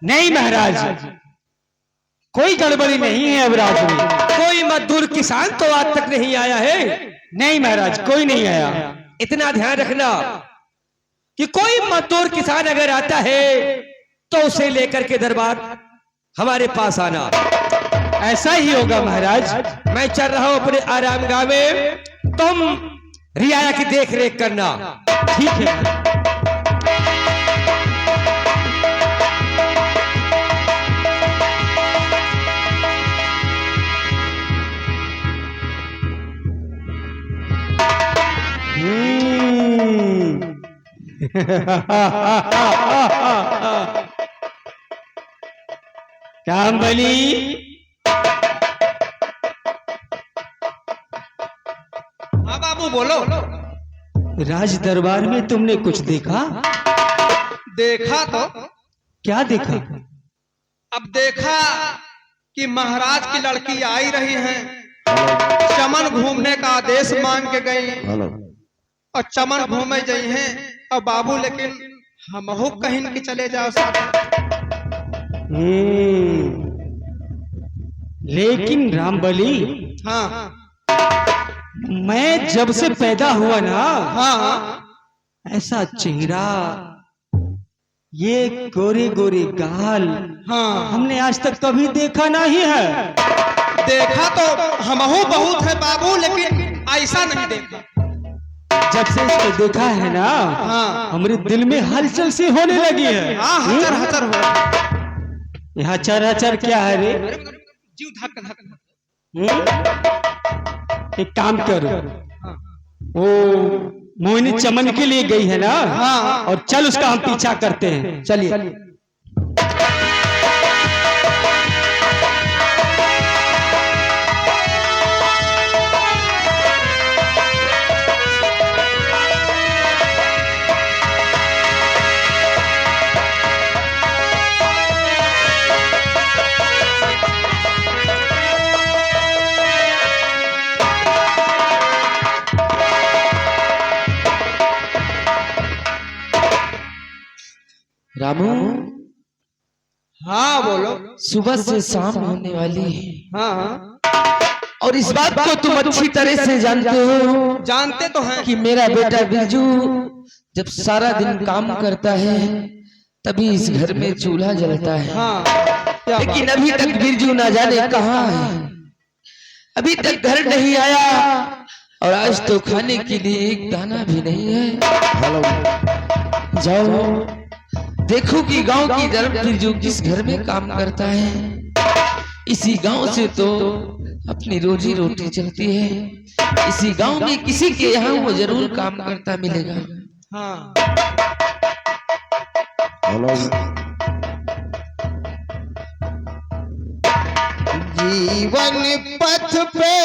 नहीं महाराज, कोई गड़बड़ी नहीं है अवराज में। कोई मजदूर किसान तो आज तक नहीं आया है? नहीं महाराज, कोई नहीं आया। इतना ध्यान रखना कि कोई मजदूर किसान अगर आता है तो उसे लेकर के दरबार हमारे पास आना। ऐसा ही होगा महाराज। मैं चल रहा हूं अपने आराम गांव में, तुम रियाया की देख रेख करना। ठीक है। कामबली, हाँ बाबू बोलो। राज दरबार में तुमने कुछ देखा? देखा तो क्या देखा? अब देखा कि महाराज की लड़की आई रही है, चमन घूमने का आदेश मांग के गई और चमन घूमे गई हैं। और बाबू लेकिन हम हो कहीं के चले जाओ साथ। लेकिन रामबली, हाँ मैं जब से पैदा हुआ ना, हाँ ऐसा चेहरा, ये गोरे गोरे गाल, हाँ हमने आज तक कभी देखा नहीं है। देखा तो हमहू बहुत है बाबू, लेकिन ऐसा नहीं देखा। जब से इसको देखा है ना, हाँ हमारे दिल में हलचल सी होने लगी है। हाँ हचर हचर हो। यहाँ चर हचर क्या है रे? जीव धक धक। एक काम करो, वो मोहिनी चमन के लिए गई है ना, हाँ और चल उसका हम पीछा करते हैं। चलिए। रामू, हाँ बोलो। सुबह से शाम होने वाली है, हाँ और इस बात को तुम अच्छी तरह से जानते हो जानते तो हैं कि मेरा बेटा बिरजू जब सारा दिन काम करता है तभी इस घर में चूल्हा जलता है। हाँ क्या बात। लेकिन अभी तक बिरजू ना जाने कहाँ है, अभी तक घर नहीं आया, और आज तो खाने के लिए एक दाना भी नहीं है। जाओ देखो कि गांव की तरफ बिरजू किस घर में काम करता है। इसी गांव से तो अपनी रोजी रोटी चलती है, इसी गांव में किसी के यहाँ वो जरूर काम करता मिलेगा। हाँ जीवन पथ पे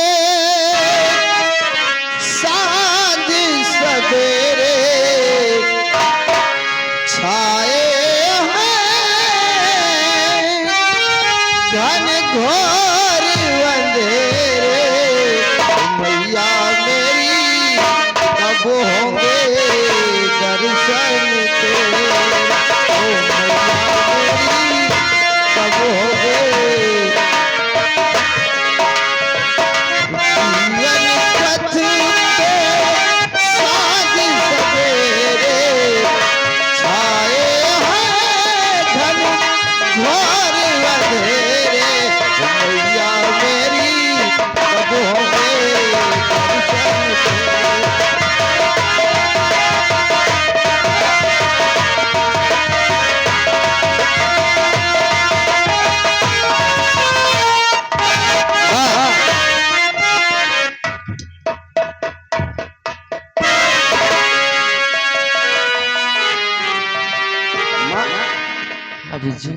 सांझ सवेरे छाए हैं घन घोर अंधेरे। मैया मेरी कब होंगे दर्शन तेरे, ओ मैया मेरी कब होंगे। बिरजू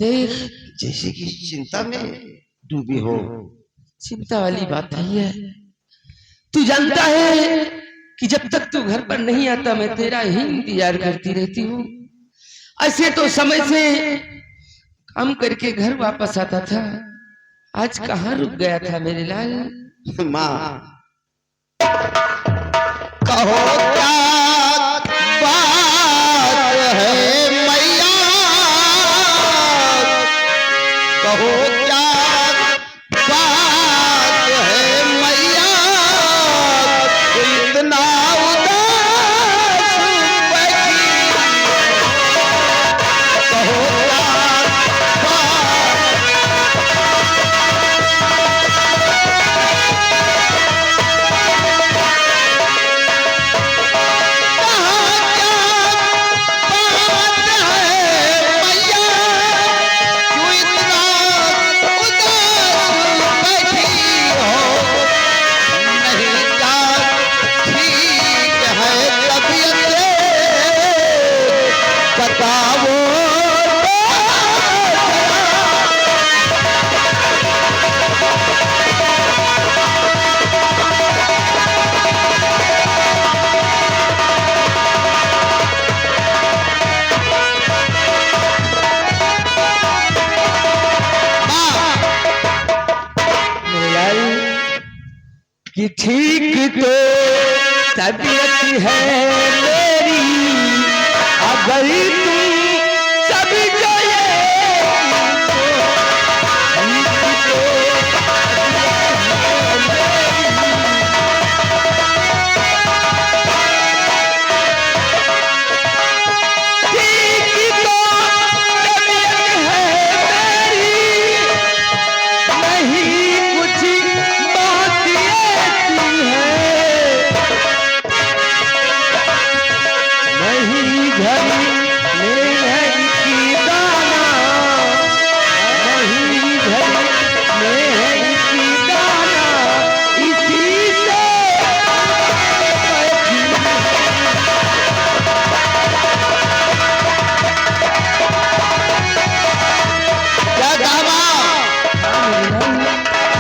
देख, जैसे कि चिंता में डूबी हो। चिंता वाली बात नहीं है। तू जानता है कि जब तक तू घर पर नहीं आता मैं तेरा ही इंतजार करती रहती हूँ। ऐसे तो समय से काम करके घर वापस आता था, आज कहाँ रुक गया था मेरे लाल? माँ कहो क्या बात बताओ कि ठीक तो तबीयत है मेरी, अगर तुम सब जो ये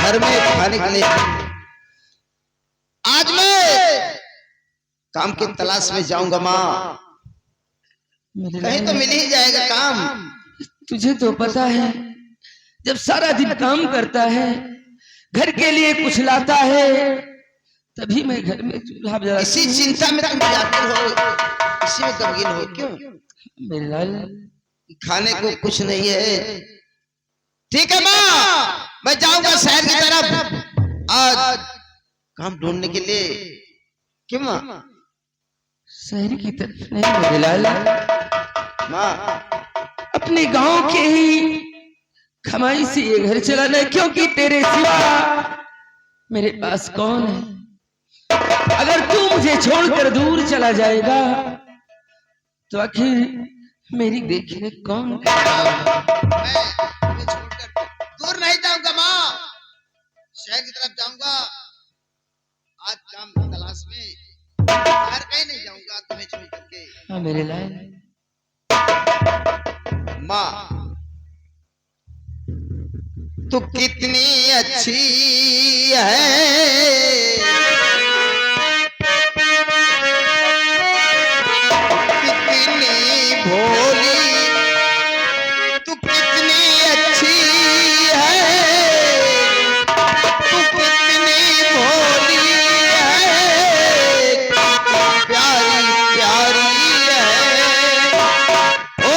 घर में खाने के लिए आज मैं काम की तलाश में जाऊंगा माँ। कहीं तो मिल ही जाएगा काम। तुझे तो पता है जब सारा दिन काम करता है, घर के लिए कुछ लाता है, तभी मैं घर में चूल्हा जला। इसी चिंता में तुम जाते हो, इसी में गमगीन हो क्यों? मेरे लाल खाने को कुछ नहीं है। ठीक है माँ, मैं जाऊंगा शहर की तरफ आज काम ढूंढने के लिए। क्यों माँ? शहर की तरफ नहीं मेरे लाल, माँ अपने गांव के ही कमाई से ये घर चलाना है, क्योंकि तेरे सिवा मेरे पास कौन है। अगर तू मुझे छोड़कर दूर चला जाएगा तो आखिर मेरी देखने कौन? मैं छोड़कर दूर नहीं जाऊंगा माँ, शहर की तरफ जाऊंगा आज काम की तलाश में। घर कहीं नहीं जाऊंगा तुम्हें छोड़ करके। हाँ मेरे लाल। माँ तू कितनी अच्छी है, कितनी भोली, तू कितनी अच्छी है, तू कितनी भोली है, प्यारी प्यारी है। ओ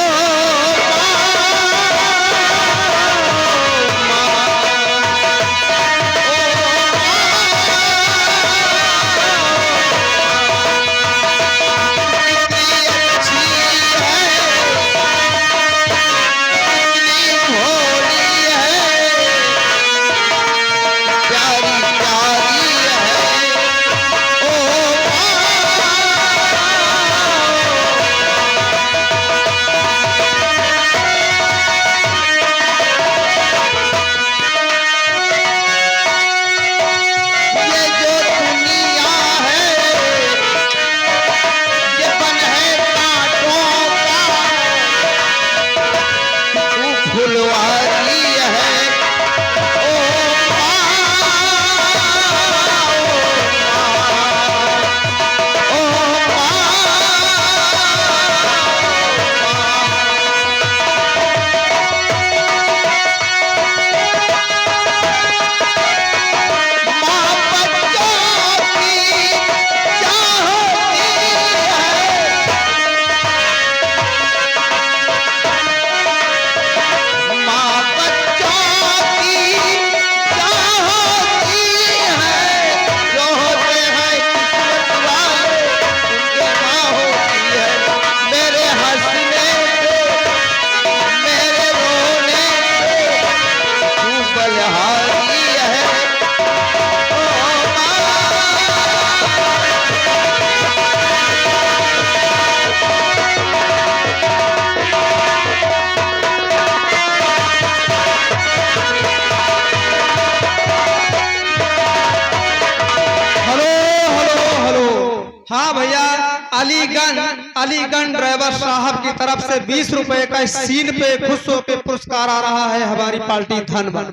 अलीगंज ड्राइवर साहब की तरफ से 20 रुपए का इस सीन पे खुश होकर पुरस्कार आ रहा है हमारी पार्टी धनबाद।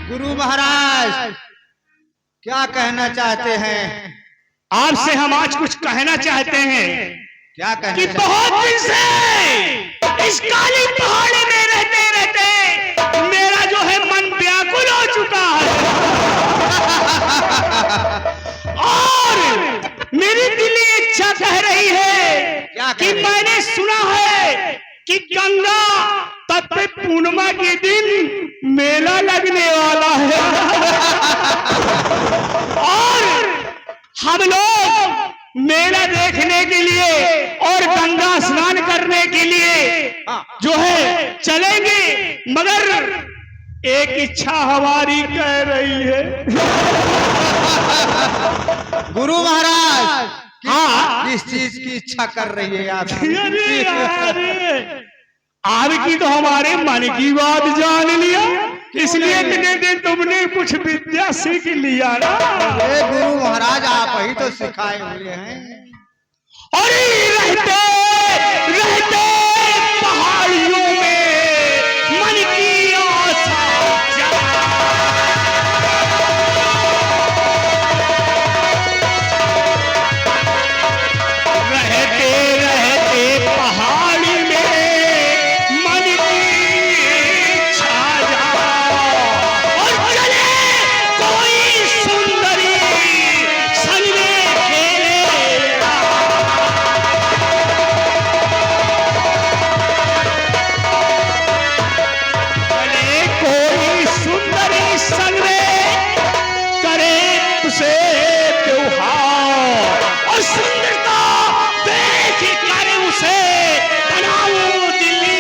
गुरु महाराज क्या कहना चाहते हैं? आपसे हम आज कुछ कहना चाहते हैं क्या कि कहना बहुत दिन से इस काली पहाड़ी में रहते रहते मेरा जो है मन व्याकुल हो चुका है और मेरी दिली इच्छा कह रही है कि मैंने सुना है कि गंगा तट पे पूर्णिमा के दिन मेला लगने वाला है और हम लोग मेला देखने के लिए और गंगा स्नान करने के लिए जो है चलेंगे, मगर एक इच्छा हमारी कह रही है। गुरु महाराज हाँ, किस चीज की इच्छा कर रही है आप? अरे यार, आपकी तो हमारे मन की बात जान लिया, इसलिए इतने दिन तुमने कुछ विद्या सीख लिया ना। अरे गुरु महाराज आप ही तो सिखाए हुए हैं। अरे रहते रहते पहाड़ियों में मन की आशा रहते रहते पहाड़ी में मन की इच्छा और चले कोई सुंदरी संग में खेले। चले कोई सुंदरी संग में करे उसे त्योहार और सुंदरता देख कर उसे बनाओ दिल्ली।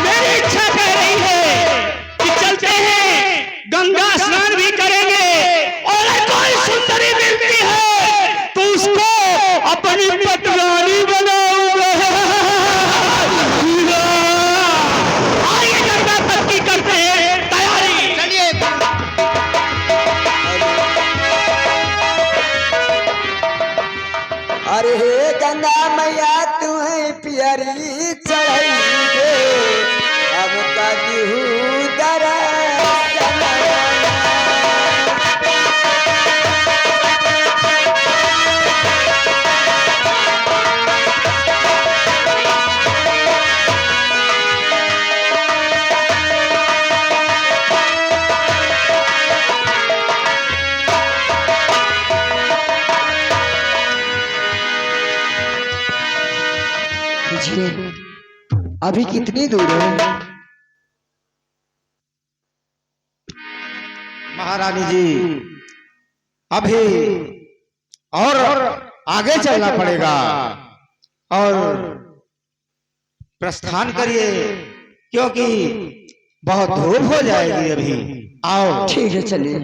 मेरी इच्छा कह रही है कि चलते हैं, गंगा स्नान भी करेंगे और अगर कोई सुंदरी मिलती है तो उसको अपनी पटरानी बनाऊंगा। आइए गंगा तट की करते हैं तैयारी। चलिए अरे हे गंगा मैया तुम्हें पियरी चढ़ाई दे, अब कदू अभी कितनी दूर है? महारानी जी अभी और आगे चलना पड़ेगा और प्रस्थान करिए क्योंकि बहुत धूप हो जाएगी अभी। आओ ठीक है चलिए।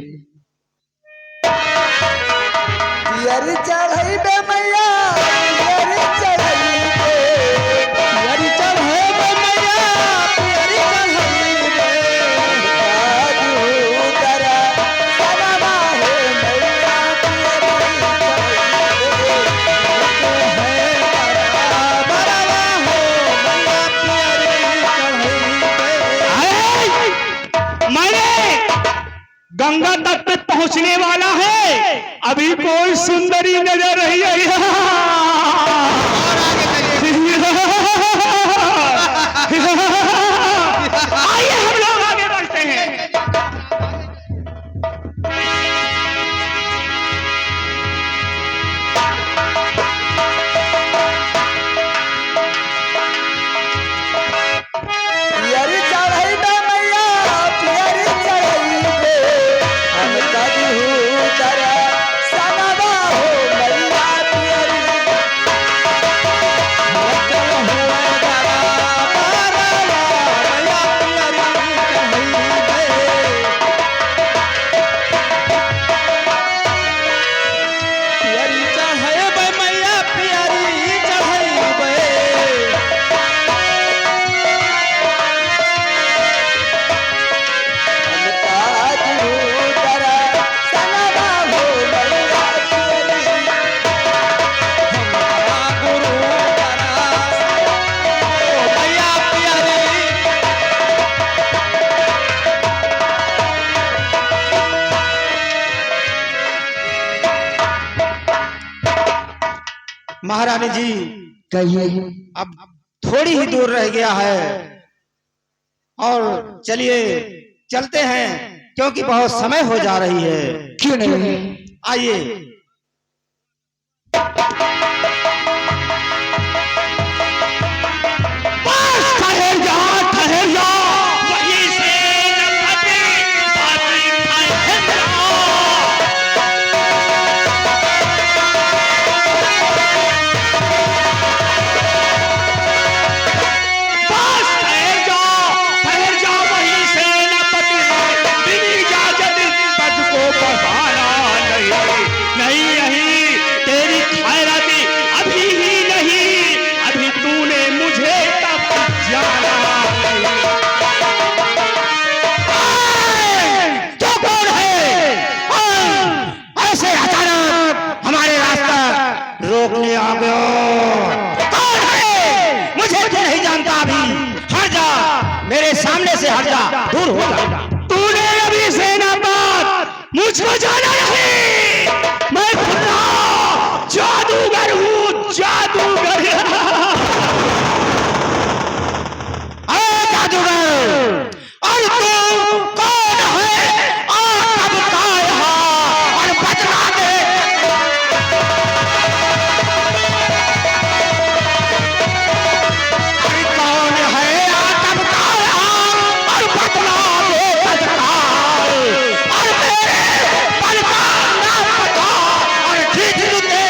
पियरी चढ़ाई बे मैया, पियरी चढ़ाई बे, पियरी चढ़ाई बे मैया, पियरी चढ़ाई बे, काजू दरा सनवा है मैया, पियरी चढ़ाई बे, बरवा हो मैया, पियरी चढ़ाई बे। मैंने गंगा तट पे पहुंचने वाला है, अभी कोई सुंदरी नजर नहीं आई। आइए हम लोग आगे बढ़ते हैं। पियरी चढ़ाई बे मैया, पियरी चढ़ाई बे, हम कदू दरा सनवा हो मैया, महारानी जी कहिए। अब थोड़ी ही दूर रह गया है और चलिए चलते हैं क्योंकि बहुत समय हो जा रही है। क्यों नहीं? आइए। बस ठहर जा, ठहर जा, वहीं से न फटे, ठहर जा। बस ठहर जा, वहीं से न फटे, बिन इजाजत तुझको बढ़ाना नहीं, नहीं नहीं, तेरी खैरत अभी ही नहीं, अभी तूने मुझे तब जाना नहीं। तो कौन है ऐसे अचानक हमारे रास्ता रोकने आ गया? कौन है? मुझे तो नहीं जानता अभी। हट जा, मेरे सामने से हट जा, दूर हो जा। तूने अभी सेनापत मुझको जाना नहीं, मैं खुदा जादूगर हूँ, जादूगर। जादूगर, और तू कौन है और कब का यहाँ? और बता दे। अरे कौन है और कब का यहाँ? और बतला दे तत्काल। और मेरे पल का नाम बता और खींच दे।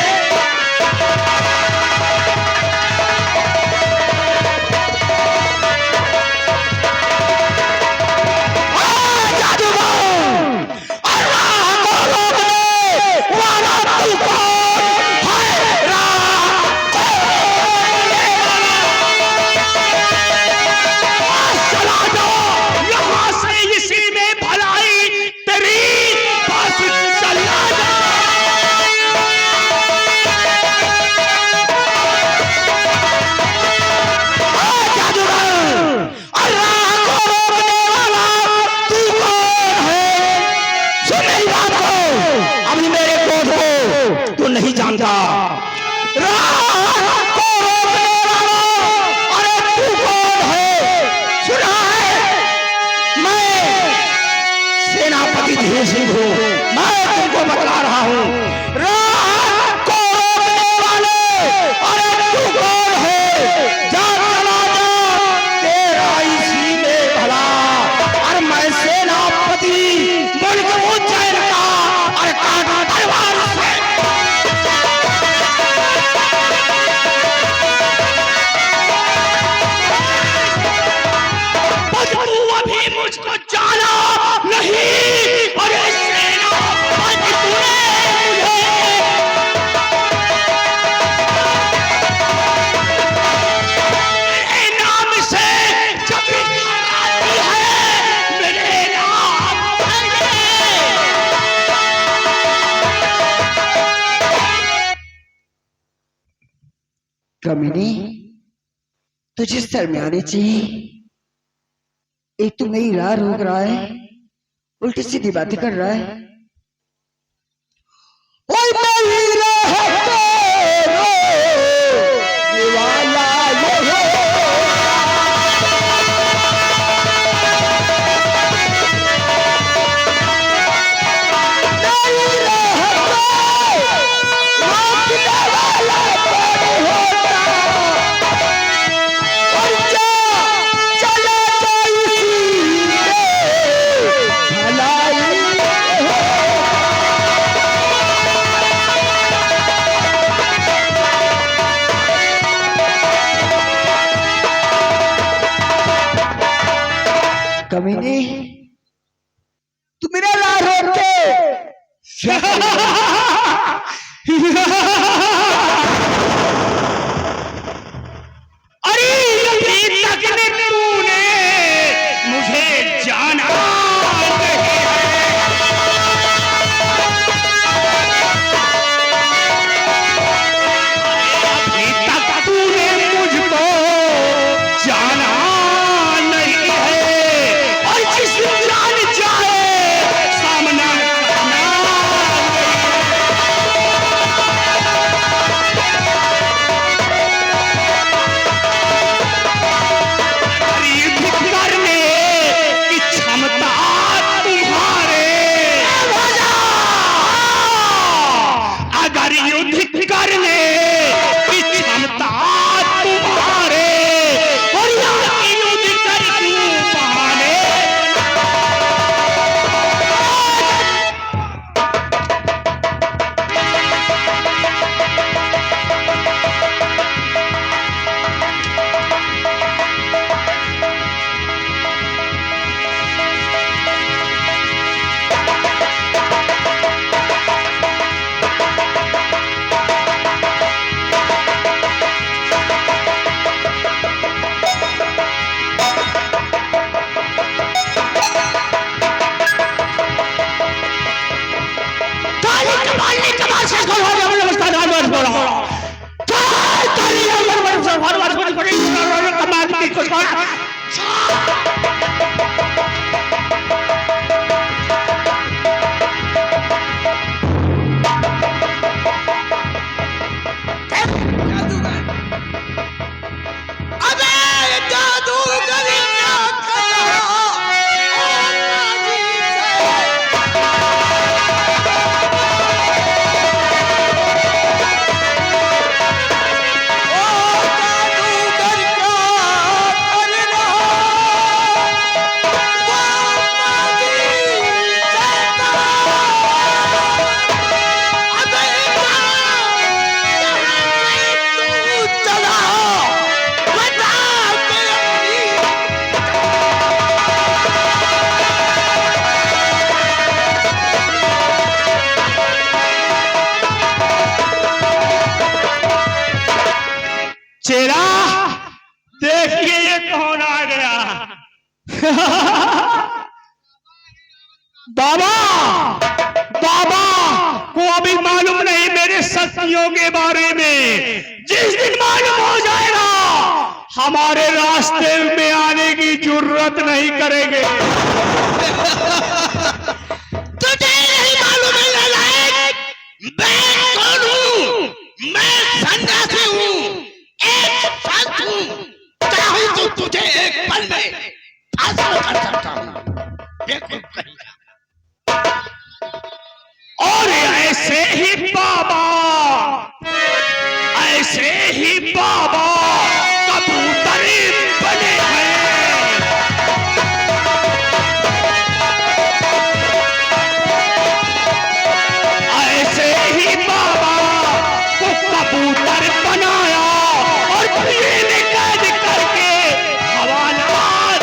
यहाँ से इसी में भलाई तेरी, बस चला जा। अभी मेरे क्रोध को तू नहीं जानता। राह को रोकने वाला, अरे तू कौन है? सुना है? मैं सेनापति धीर सिंह हूँ, मैं तुमको बतला रहा हूँ। राह को रोकने वाले, अरे तू कौन है? जा चला जा, तेरा इसी में भला। और मैं सेनापति मुल्क उज्जैन का, और काटा तलवार से। बस तू अभी मुझको जाना नहीं, अरे सेनापति तूने मेरे नाम से जब भी आती है, मेरे नाम से। कमीनी, तुझे शर्म आनी चाहिए। एक तो मेरी राह रोक रहा है, उल्टी सीधी बातें कर रहा है। ओए मेरी राह को रोकने वाला ये है। मेरी राह को रोकने वाला कौन होता? और चला जा इसी में भलाई हो। कमीने, तू मेरा राह रोक के अरे अभी तक ने तूने मुझे जाना नहीं है। अभी तक तूने मुझको जाना नहीं है, और जिस जान जाए सामना करना नहीं है। इसको छोड़ा। चेला देखिए ये कौन आ गया। बाबा बाबा को अभी मालूम नहीं मेरे शक्तियों के बारे में। जिस दिन मालूम हो जाएगा हमारे रास्ते में आने की जरूरत नहीं करेंगे। तुझे नहीं मालूम है नालायक, मैं कौन हूँ? मैं सन्यासी हूँ, एक संत हूँ। चाहूँ तो तुझे एक पल में फांसी कर सकता हूँ। देखो कहीं और ऐसे ही बाबा कबूतरी बने हैं। ऐसे ही बाबा को कबूतर बनाया और कुएं में कैद करके हवालात।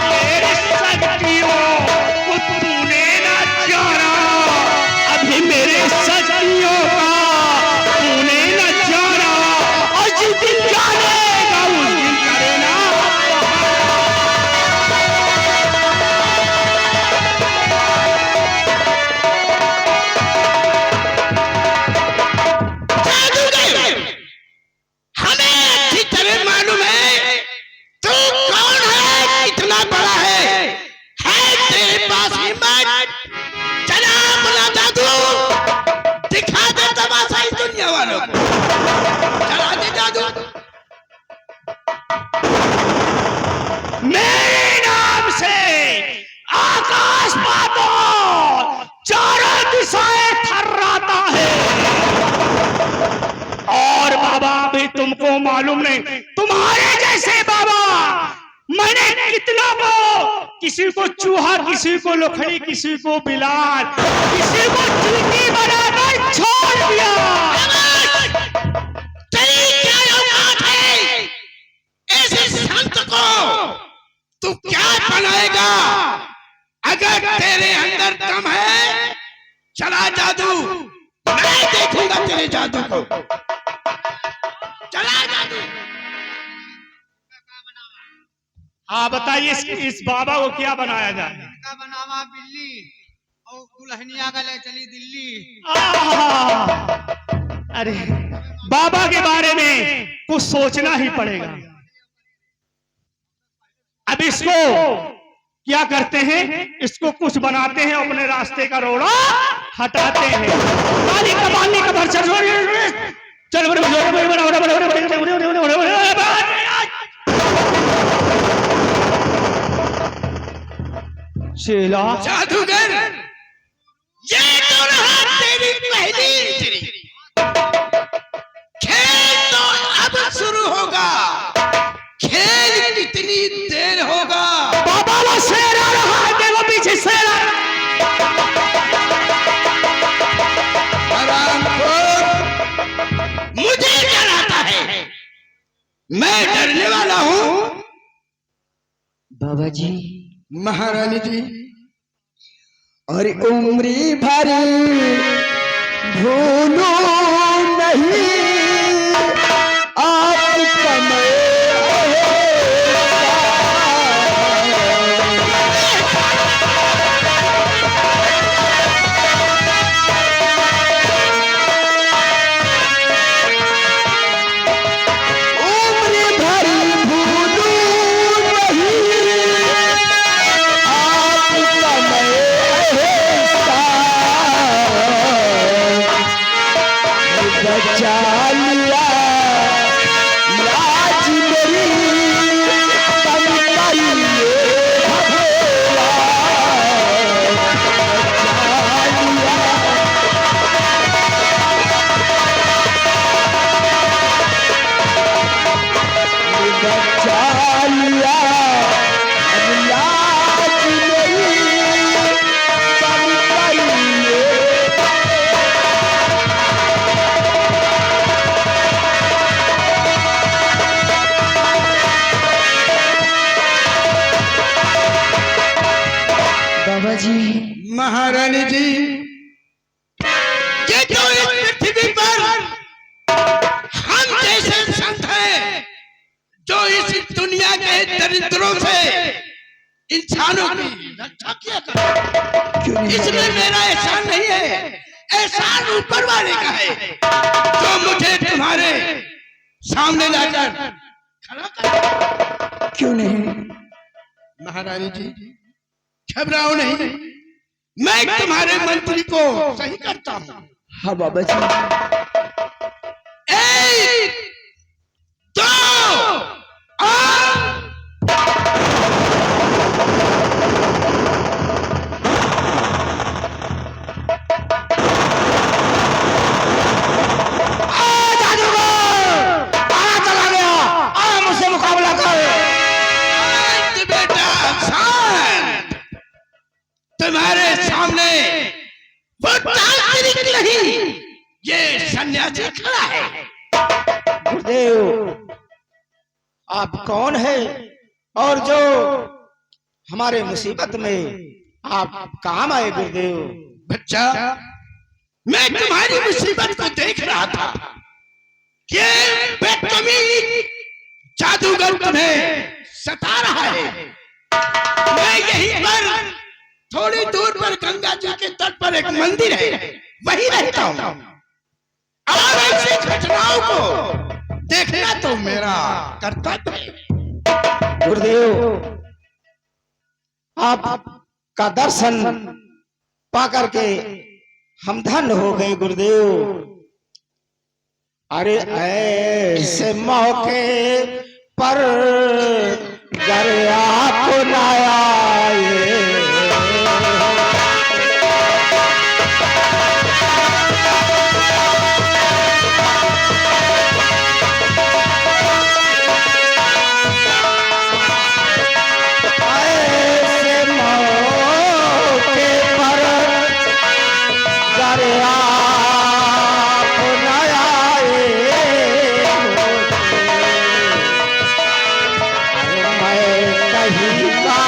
मेरे शक्तियों को तूने न जाना, अभी मेरे शक्तियों का तूने न जाना। और जिस दिन जानेगा उस दिन करेना। जादूगर, हमें अच्छी तरह मालूम है तू कौन है, कितना बड़ा है तेरे पास हिम्मत। चला अपना जादू दिखा दे तमाशा इस दुनिया वालों को। चला दे जादू। मेरे नाम से आकाश पाताल चारों दिशाएं थर्राता है। और बाबा भी तुमको मालूम नहीं, तुम्हारे जैसे बाबा मैंने कितना को, किसी को चूहा, किसी को लोखड़ी, किसी को बिलाल, किसी को चूटी बनाकर छोड़ दिया। तेरी क्या औकात है? ऐसे संत को तू क्या बनाएगा? अगर तेरे अंदर दम है, चला जादू, मैं देखूंगा तेरे जादू को। चला जादू। हाँ बताइए इस बाबा को क्या बनाया जाए। का बनावा बिल्ली और दुल्हनिया का ले चली दिल्ली। अरे बाबा के बारे में कुछ सोचना ही पड़ेगा। अब इसको क्या करते हैं, इसको कुछ बनाते हैं, अपने रास्ते का रोड़ा हटाते हैं। काली कबाली का भर चल चेला। जादूगर, ये तो रहा तेरी पहली एंट्री। खेल तो अब शुरू होगा। खेल कितनी देर होगा? बाबा वो शेर आ रहा है, देखो पीछे शेर आ रहा है। हरामखोर, मुझे क्या आता है? मैं डरने वाला हूँ? बाबा जी, महारानी जी, और उम्री भर भूलो नहीं आपका मैं। जी, ये जो इस पृथ्वी पर हम जैसे संत हैं जो इस दुनिया के दरिद्रों से इंसानों की रक्षा किया करते, इसमें मेरा एहसान नहीं है, एहसान ऊपर वाले का है जो मुझे तुम्हारे सामने लाकर खड़ा कर। क्यों नहीं? महारानी जी घबराओ नहीं, मैं तुम्हारे मंत्री को सही करता हूँ। हाँ बाबा जी। एक, दो, और चला गया, आ मुझसे मुकाबला कर। शांत बेटा, शांत। तुम्हारे सामने वो तांत्रिक नहीं, ये सन्यासी खड़ा है। गुरुदेव, आप कौन है और जो हमारे मुसीबत में आप काम आए? गुरुदेव, बच्चा, मैं तुम्हारी मुसीबत को देख रहा था। ये बदतमीज जादूगर तुम्हें सता रहा है। मैं यहीं पर थोड़ी दूर पर गंगा जी के तट पर एक मंदिर है, वहीं रहता हूँ और ऐसी घटनाओं को देखना तो मेरा कर्तव्य है। गुरुदेव, आपका दर्शन पाकर के हम धन्य हो गए गुरुदेव। अरे ऐसे मौके पर घर आप न आए, ऐसे मौके पर घर आप न आए। मैं कहीं का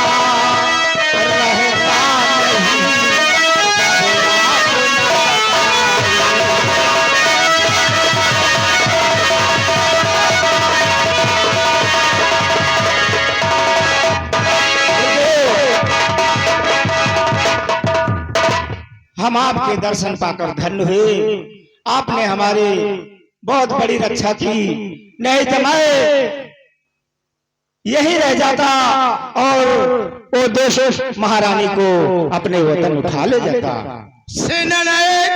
रहता नहीं, हम आपके दर्शन पाकर धन्य हुए। आपने हमारी बहुत बड़ी रक्षा की, नहीं तो मैं यही रह जाता और वो देश महारानी को अपने वतन उठा ले जाता। सेना नायक,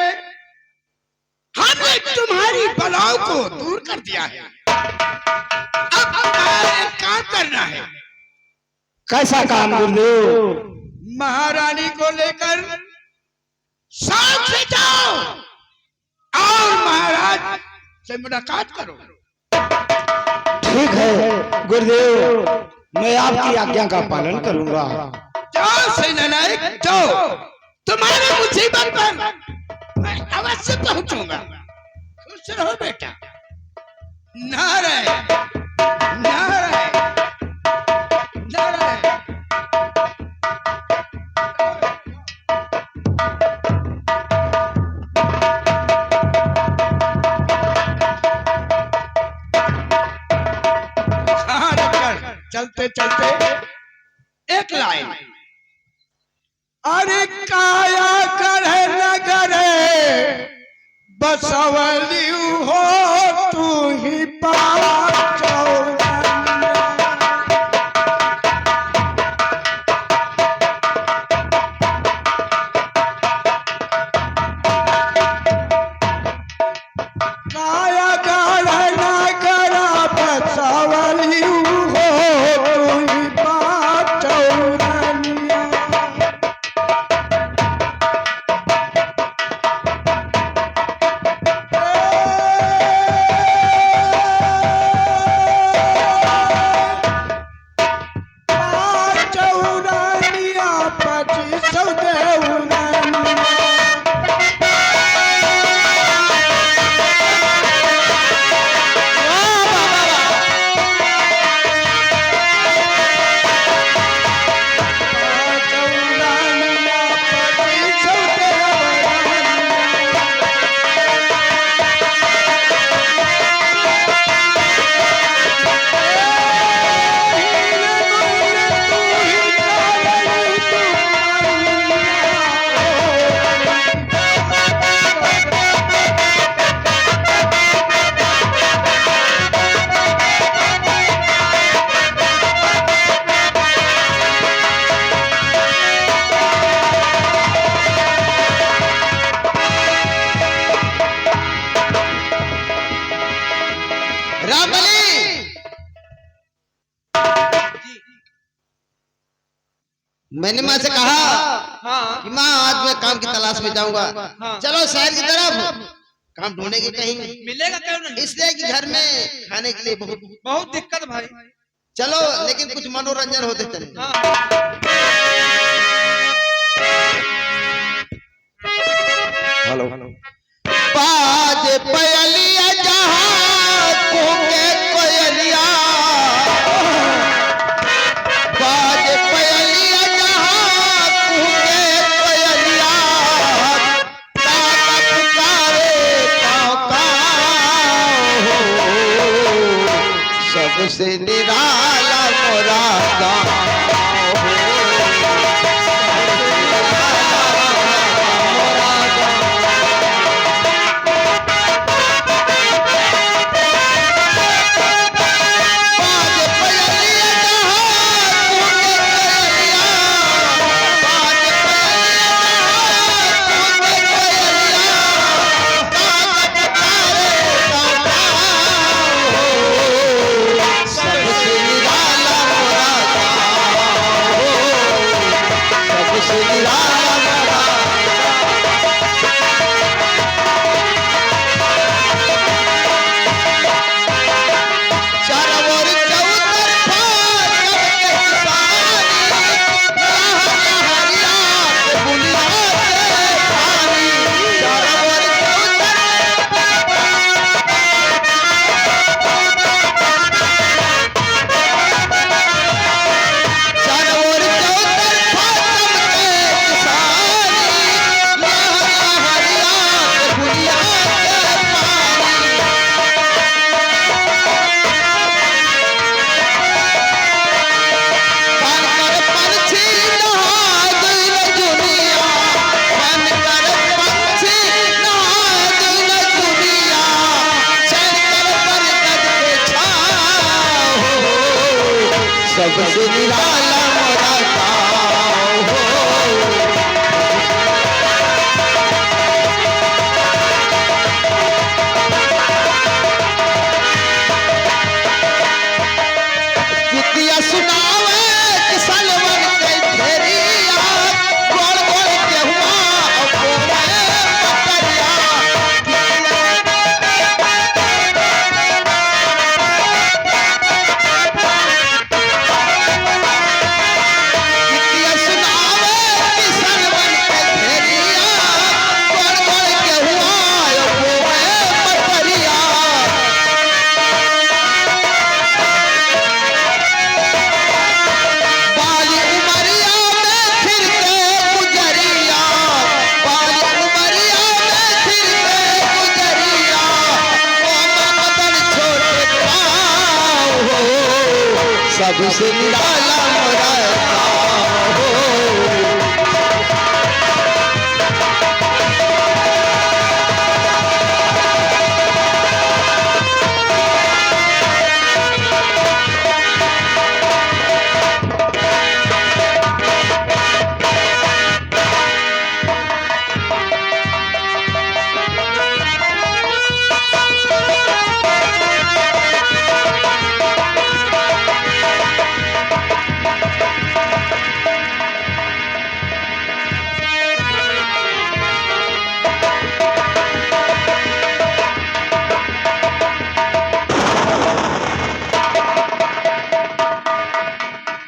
हमने तुम्हारी बलाओं को दूर कर दिया है। अब हमारा एक काम करना है। कैसा काम गुरुदेव? महारानी को लेकर साथ से जाओ और महाराज से मुलाकात करो। ठीक है गुरुदेव, मैं आपकी आज्ञा का पालन करूंगा। जाओ सेना नायक, जाओ। तुम्हारी मुसीबत पर मैं अवश्य पहुंचूंगा। खुश रहो बेटा। नारायण नारायण नारायण। हाँ डॉक्टर, चलते चलते एक लाइन। अरे काया करे नगरे बसवली हो तू ही पाचौ। काया करे नगरा बसवली हो तू ही पाचौ। मैंने माँ से कहा हाँ कि माँ आज मैं काम की तलाश में जाऊंगा। हाँ। चलो शहर की तरफ काम ढूंढेंगे कहीं, मिलेगा क्यों नहीं? इसलिए कि घर में खाने के लिए बहुत बहुत दिक्कत भाई। चलो लेकिन कुछ मनोरंजन होते चले। हाँ बाज पयलिया जहाँ कूके कोयलिया, बाज पयलिया जहाँ कूके कोयलिया, काका पुकारे काका हो, सबसे निराला मोरा गाँव हो। सबसे निराला मोरा गाँव हो। कितिया सुनावे किसलवन के घेरिया, गोड़ गोड़ गेहुआ बोले पकड़िया। कितिया सुनावे किसलवन के घेरिया, गोड़ गोड़ गेहुआ बोले पकड़िया। बाली उमरिया में फिर के गुजरिया, बाली उमरिया में फिर के गुजरिया, कोमल बदन छोटे पाँव हो, सबसे निराला मोरा गाँव हो।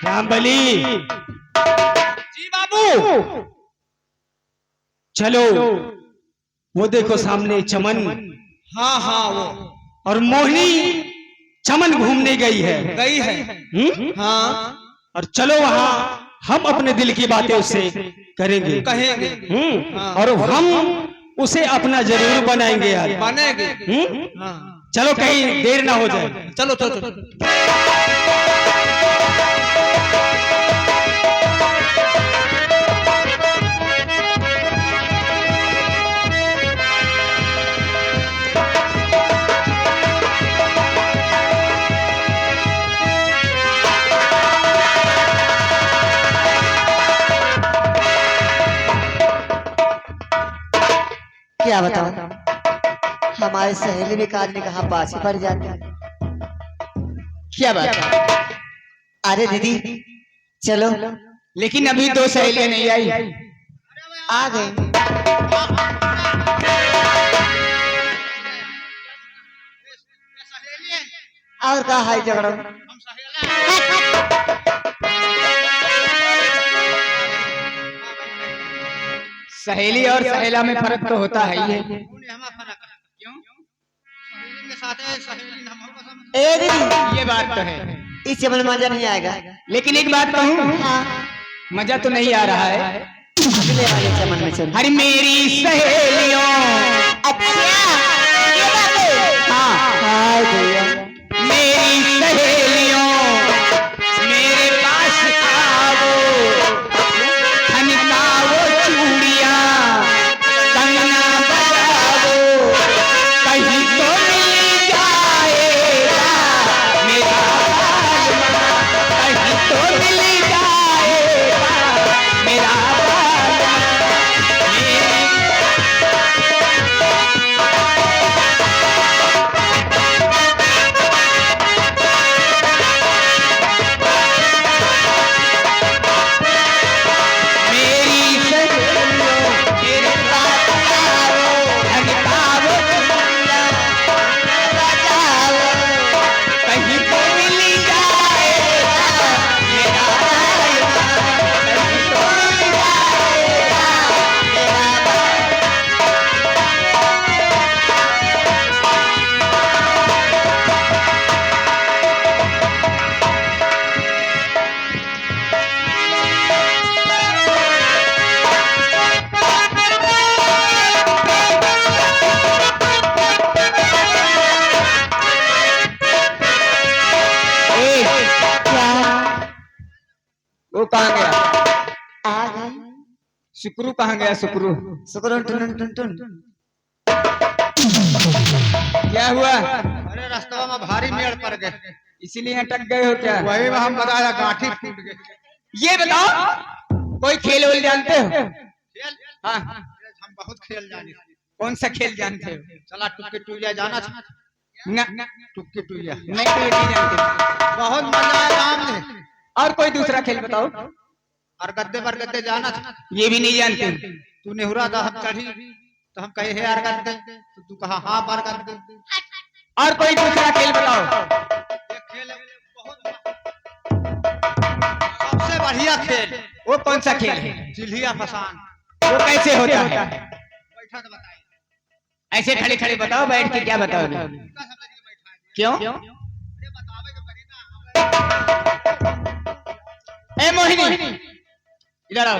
रामबली जी बाबू। चलो, वो देखो सामने चमन हाँ हाँ वो और मोहिनी चमन घूमने गई है। गई है। हाँ और चलो वहां हम अपने दिल की बातें उससे करेंगे, कहेंगे। हाँ। और हम उसे अपना जरूर बनाएंगे यार। बनेगे। हाँ चलो कहीं देर ना हो जाए। चलो चलो चलो। क्या बताऊं, हमारे सहेली भी काज ने कहा पाछे पड़ जाते हैं। क्या बात है? अरे दीदी चलो लेकिन अभी दो सहेलियां नहीं आई। आ गए। और का है झगड़ा? सहेली और सहेला में फर्क तो होता है ही है। ए दीदी, ये बात तो है, इस चमन में मजा नहीं आएगा। लेकिन एक बात कहूँ, हाँ, मजा तो नहीं आ रहा है। अगले वाले चमन में चल। हर मेरी सहेलियों, अच्छा, ये बात है। हाँ, हाय भैया, मेरी सहेलियों मेरे पास आओ, खनकाओ चूड़ियां, कंगना बजाओ, कहीं तो मिल जाएगा मेरा बालमा, कहीं तो मिल जाएगा मेरा बालमा। मेरी मेरी सहेलियों मेरे पास आओ, खनकाओ चूड़ियां, बजाओ, कहीं तो मिल जाएगा मेरा बालमा, कहीं तो मिल जाएगा मेरा बालमा। वो कहाँ गया? आ गए। शुक्रू कहाँ गया? शुक्रू सुकरुन टुन टुन टुन। क्या हुआ? अरे रास्ता में भारी मेड़ पड़ गए, इसीलिए अटक गए हो क्या? वही में हम बताया गांठी टूट गए। ये बताओ, कोई खेल वेल जानते हो? खेल? हाँ, हम बहुत खेल जाने। कौन सा खेल जानते हो? चला टुक्के टुइया जाना था। न, टुक्के टुइया नहीं तो ये नहीं जानते। बहुत मजा आया काम में। और कोई दूसरा खेल बताओ। और गद्दे पर गद्दे जाना था। ये भी नहीं जानते। तू नेहुरा दा हम चढ़ी तो हम कहे हे यार गद्दे, तो तू कहा हाँ पर गद्दे। और कोई दूसरा खेल बताओ। ये खेल बहुत सबसे बढ़िया खेल वो कौन सा खेल है? चिल्हिया फसान। वो कैसे होता है? बैठा तो बताइए। ऐसे खड़े खड़े बताओ, बैठ के क्या बताओगे? उसका सब लड़के बैठा है। क्यों? अरे बतावे के पड़ेगा। ए मोहिनी, इधर आओ।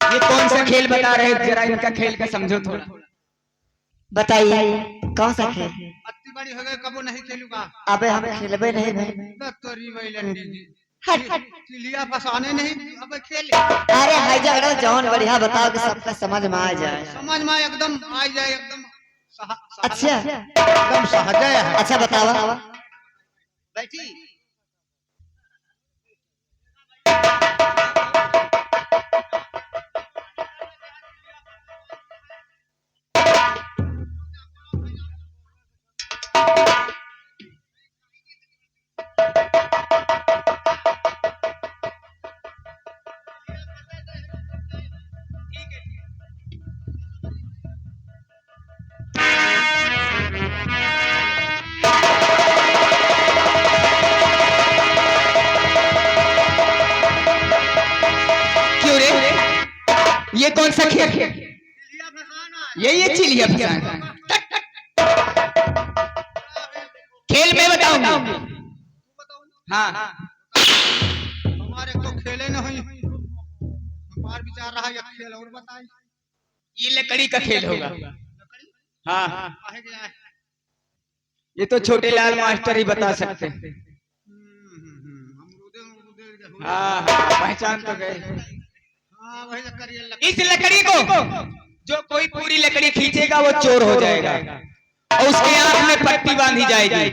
ये कौन सा खेल बता रहे हो? जरा इनका खेल का समझो थोड़ा। बताइए कौन सा खेल? अत्ती बड़ी हो गई कबो नहीं खेलूंगा। अबे हम खेलबे नहीं भाई। तोरी वैलंडी जी हट। चिल्हिया फसाने नहीं अब खेल। अरे हाय झगड़ा जौन बढ़िया बताओ कि सबका समझ में आ जाए। समझ में एकदम आ जाए, एकदम अच्छा एकदम सहज है। अच्छा बतावा। बैठी क्यों रे? ये कौन सा खेल है? ये चिल्हिया फसान खेल में बताऊंगी। हाँ, हमारे तो खेले नहीं। हमार विचार रहा ये खेल और बताई। ये लकड़ी का खेल होगा। हाँ, काहे गया है? ये तो छोटे लाल मास्टर ही बता सकते हैं। अमरूदे हाँ, पहचान तो गए। हाँ वही लकड़ी है, लकड़ी। इस लकड़ी को जो कोई पूरी लकड़ी खींचेगा वो चोर हो जाएगा और उसके आंख में पट्टी बांधी जाएगी।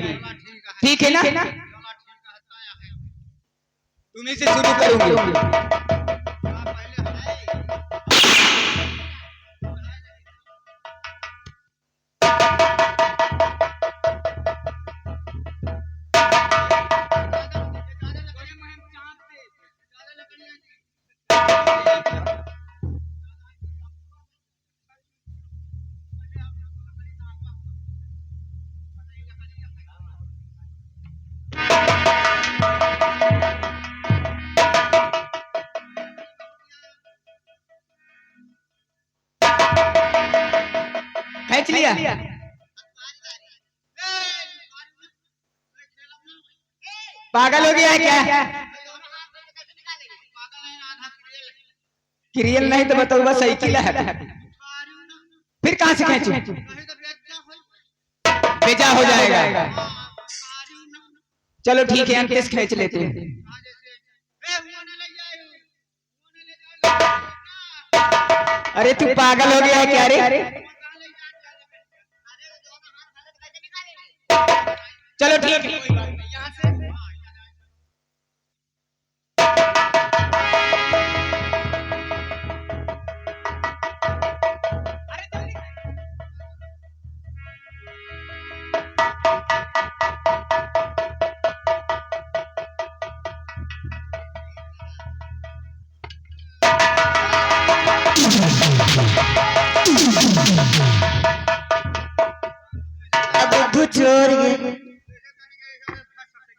ठीक है ना? तुम्ही से शुरू करूंगी। खींच लिया। पागल हो गया है क्या? क्रियल नहीं तो बताओ, बस साइकिल है। फिर कहां से खींचू? बेजा हो जाएगा। चलो ठीक है, अंकेश खींच लेते हैं। अरे तू पागल हो गया है क्या रे? चलो ठीक है। अब बुद्धू चोर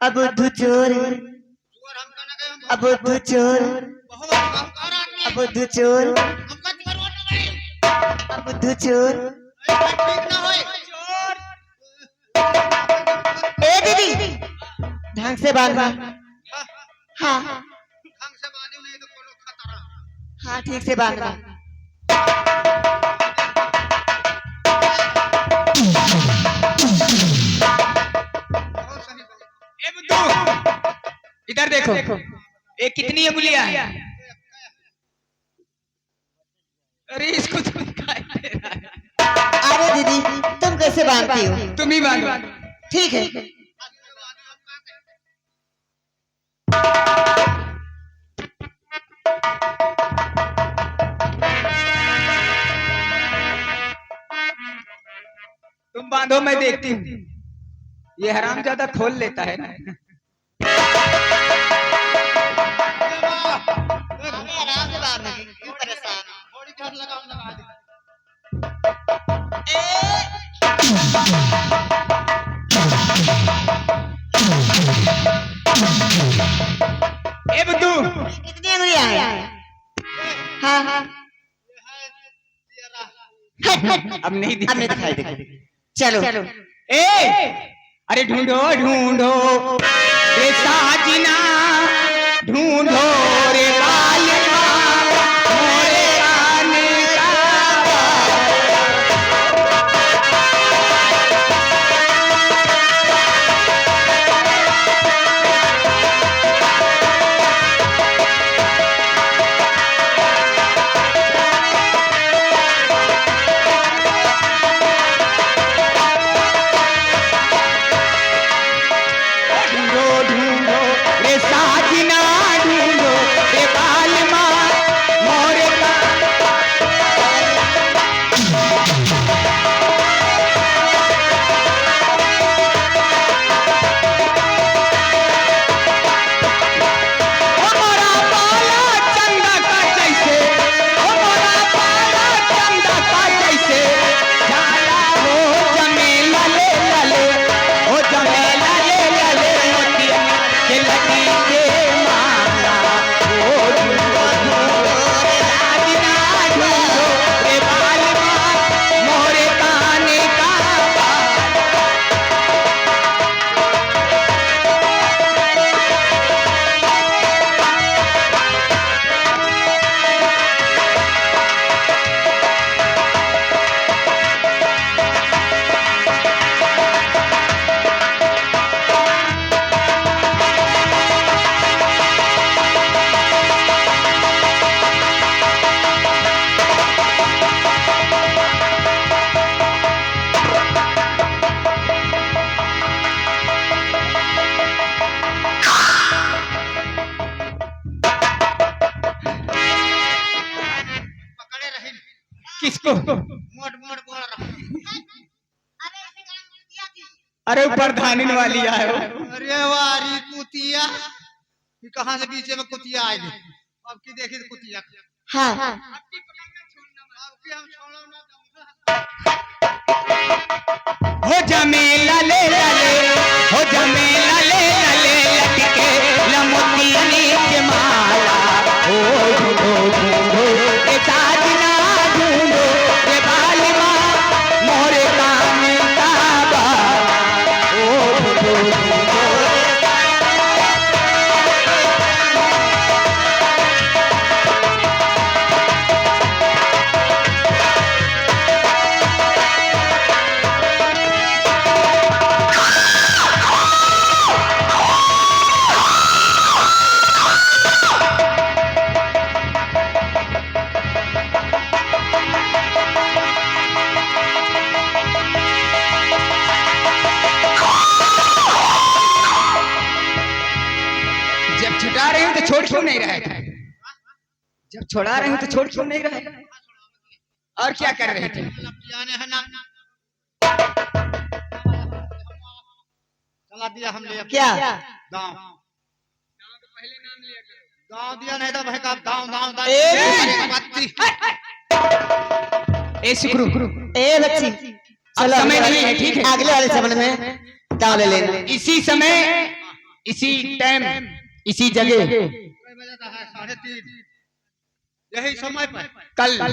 अब बुद्धू चोर अब बुद्धू चोर अब बुद्धू चोर अब बुद्धू चोर। ए दीदी ढंग से बांधा। हाँ हाँ ठीक से बांधा। इधर देखो, ये कितनी उंगलियां हैं? अरे इसको तो दिखाई दे रहा है। अरे दीदी तुम कैसे बांधती हो? तुम ही बांधो। ठीक है। तुम बांधो, मैं देखती हूँ। ये हरामजादा खोल लेता है ना। आराम से बांधना, क्यों परेशान ए बुद्धू, कितनी उंगलियां हैं? हाँ हाँ अब नहीं अब नहीं दिखाई देगी। चलो ए, अरे ढूंढो ढूंढो रे साजना, ढूंढो रे बालिका, मोरे आने का। ढूंढो ढूंढो रे साजना, ढूंढो रे बालिका, मोरे का। ओ मोरा बाला चंदा का जैसे, ओ मोरा बाला चंदा का जैसे, जाला हो जमेला ले लले, ओ जमेला ले लले, मोतिया के लगी के माला। ओ ढूंढो ढूंढो रे साजना, ढूंढो रे बालिका, मोरे काने का बाल। किसको? अरे ऊपर धानिन वाली आए हो। अरे वारी कुतिया, ये कहाँ से बीच में कुतिया आई? अब की देखी तो कुतिया। हाँ अब की हम छोड़ो ना। हो जमेला ले लले, हो जमेला ले लले, लटके लमुतिनी के माला। ओ ढूंढो ढूंढो रे साजना, ढूंढो रे बालिका, मोरे क्यों नहीं रहे थे? जब छोड़ा रहे तो छोड़ क्यों नहीं रहे? और क्या कर रहे थे? चला दिया हमने क्या गाँव गाँव दिया नहीं तो भाई का गाँव ए शुक्रू, ए बच्ची अब समय नहीं है, ठीक है? अगले वाले समय में दाव ले लेना। इसी समय, इसी टाइम, इसी जगह 3:30 यही समय पर कल कल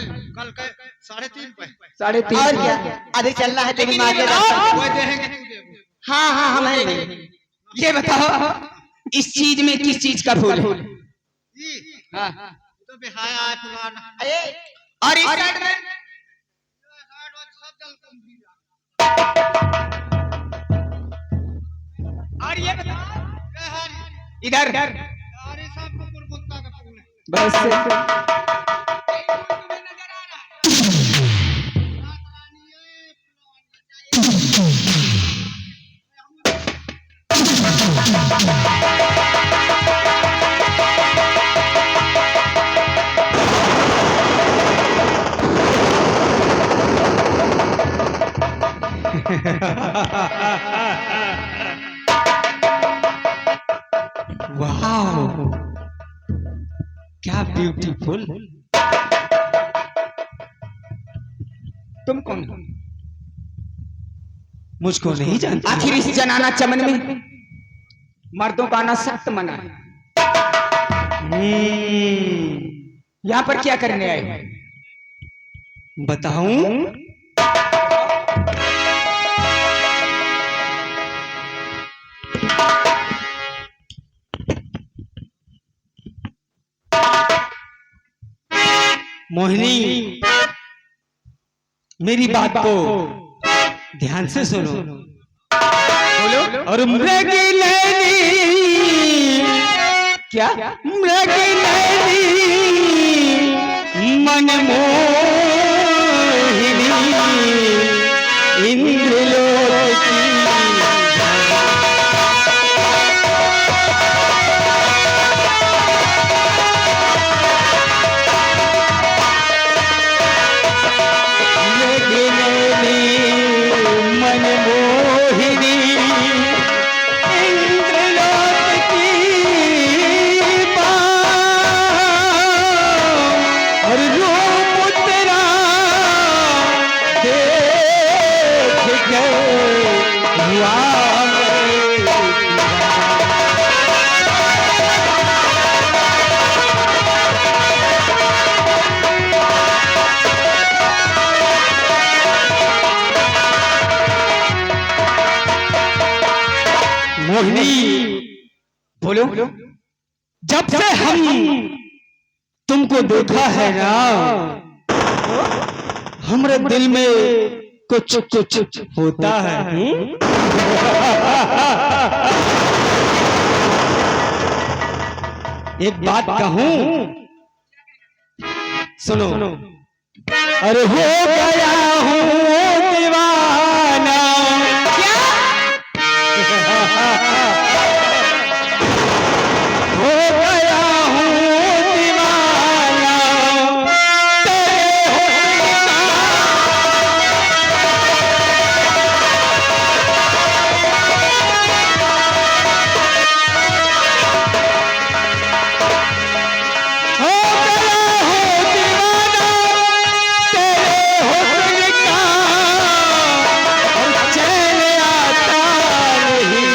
के 3:30 पे 3:30 और क्या अभी चलना है तेरी माँ के रास्ते। वो देंगे तुझे हाँ हाँ हम हैं। ये बताओ इस चीज में किस चीज का फूल है? हाँ। तो बिहाया है फुलाना और इस साइड में और ये बताओ इधर बस वाह, क्या ब्यूटीफुल। तुम कौन हो? मुझको नहीं जानते। आखिर इस जनाना चमन में मर्दों का आना सख्त मना है। यहाँ पर क्या करने आए हो? बताऊं? मोहिनी, मेरी बात को ध्यान से सुनो। बोलो। और मृगी नैनी, क्या? मृगी नैनी मन मोहिनी इंद्रलोक की मन मोहिनी इंद्रलोक की बात और रूप तेरा देख के हुआ मोहिनी। बोलो। जब से हम तुमको देखा है ना, हमारे दिल में कुछ कुछ होता है। एक बात कहूं, सुनो। अरे हो गया हूँ दीवाना। हो गया हूँ दीवाना तेरे हुस्न का और चैन आता नहीं।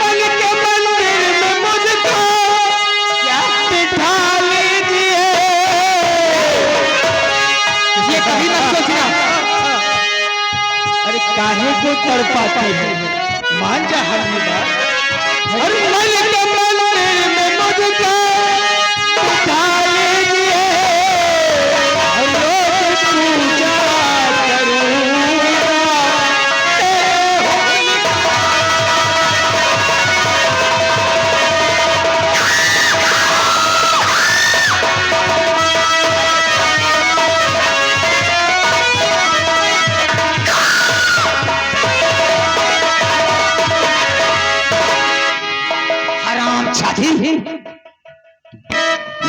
मन के मंदिर में मुझको बिठा लीजिए। ये कभी मत सोचना। अरे काहे को तड़पाती है? मान जा हमारी बात। और मन के मंदिर में मुझको बिठा लीजिए और रोज पूजा करूंगा तेरे हुस्न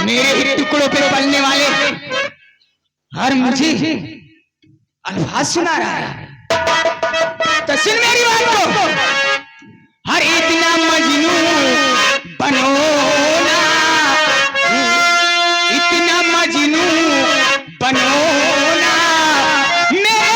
मेरे ही टुकड़ों पे पलने वाले हर मुझे अल्फाज सुना रहा है। तो सुन मेरी बात को, हर इतना मजनू बनो ना, इतना मजनू बनो ना मेरे